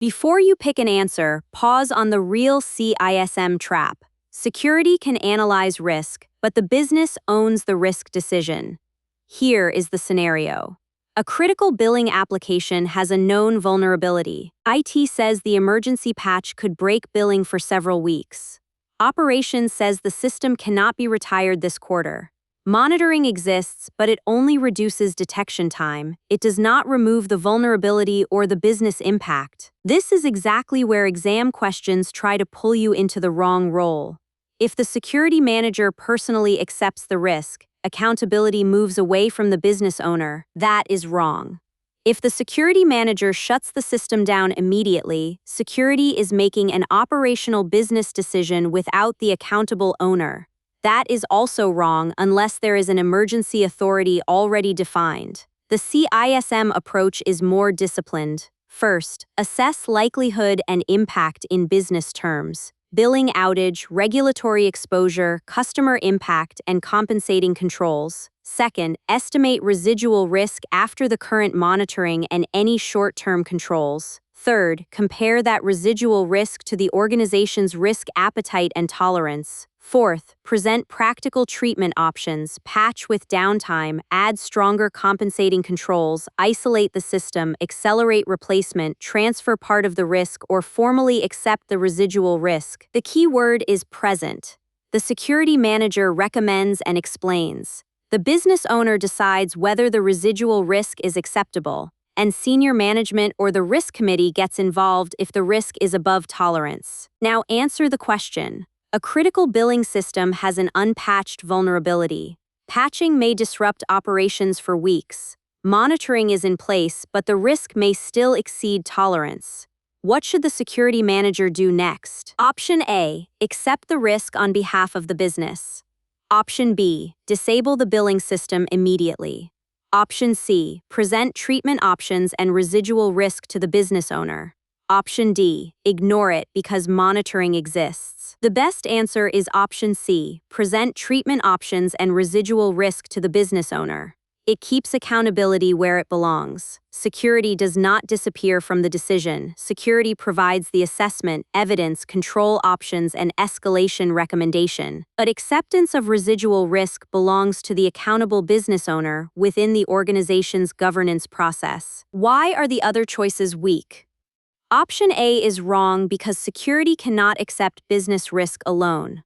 Before you pick an answer, pause on the real CISM trap. Security can analyze risk, but the business owns the risk decision. Here is the scenario. A critical billing application has a known vulnerability. IT says the emergency patch could break billing for several weeks. Operations says the system cannot be retired this quarter. Monitoring exists, but it only reduces detection time. It does not remove the vulnerability or the business impact. This is exactly where exam questions try to pull you into the wrong role. If the security manager personally accepts the risk, accountability moves away from the business owner. That is wrong. If the security manager shuts the system down immediately, security is making an operational business decision without the accountable owner. That is also wrong unless there is an emergency authority already defined. The CISM approach is more disciplined. First, assess likelihood and impact in business terms. Billing outage, regulatory exposure, customer impact, and compensating controls. Second, estimate residual risk after the current monitoring and any short-term controls. Third, compare that residual risk to the organization's risk appetite and tolerance. Fourth, present practical treatment options, patch with downtime, add stronger compensating controls, isolate the system, accelerate replacement, transfer part of the risk, or formally accept the residual risk. The key word is present. The security manager recommends and explains. The business owner decides whether the residual risk is acceptable, and senior management or the risk committee gets involved if the risk is above tolerance. Now answer the question. A critical billing system has an unpatched vulnerability. Patching may disrupt operations for weeks. Monitoring is in place, but the risk may still exceed tolerance. What should the security manager do next? Option A, accept the risk on behalf of the business. Option B, disable the billing system immediately. Option C, present treatment options and residual risk to the business owner. Option D, ignore it because monitoring exists. The best answer is option C, present treatment options and residual risk to the business owner. It keeps accountability where it belongs. Security does not disappear from the decision. Security provides the assessment, evidence, control options, and escalation recommendation. But acceptance of residual risk belongs to the accountable business owner within the organization's governance process. Why are the other choices weak? Option A is wrong because security cannot accept business risk alone.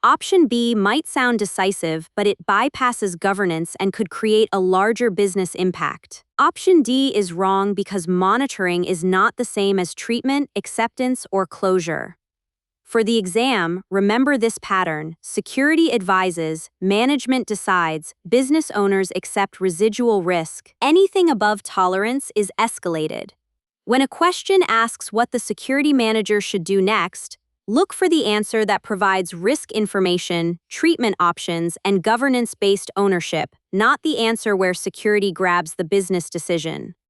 Option B might sound decisive, but it bypasses governance and could create a larger business impact. Option D is wrong because monitoring is not the same as treatment, acceptance, or closure. For the exam, remember this pattern: security advises, management decides, business owners accept residual risk. Anything above tolerance is escalated. When a question asks what the security manager should do next, look for the answer that provides risk information, treatment options, and governance-based ownership, not the answer where security grabs the business decision.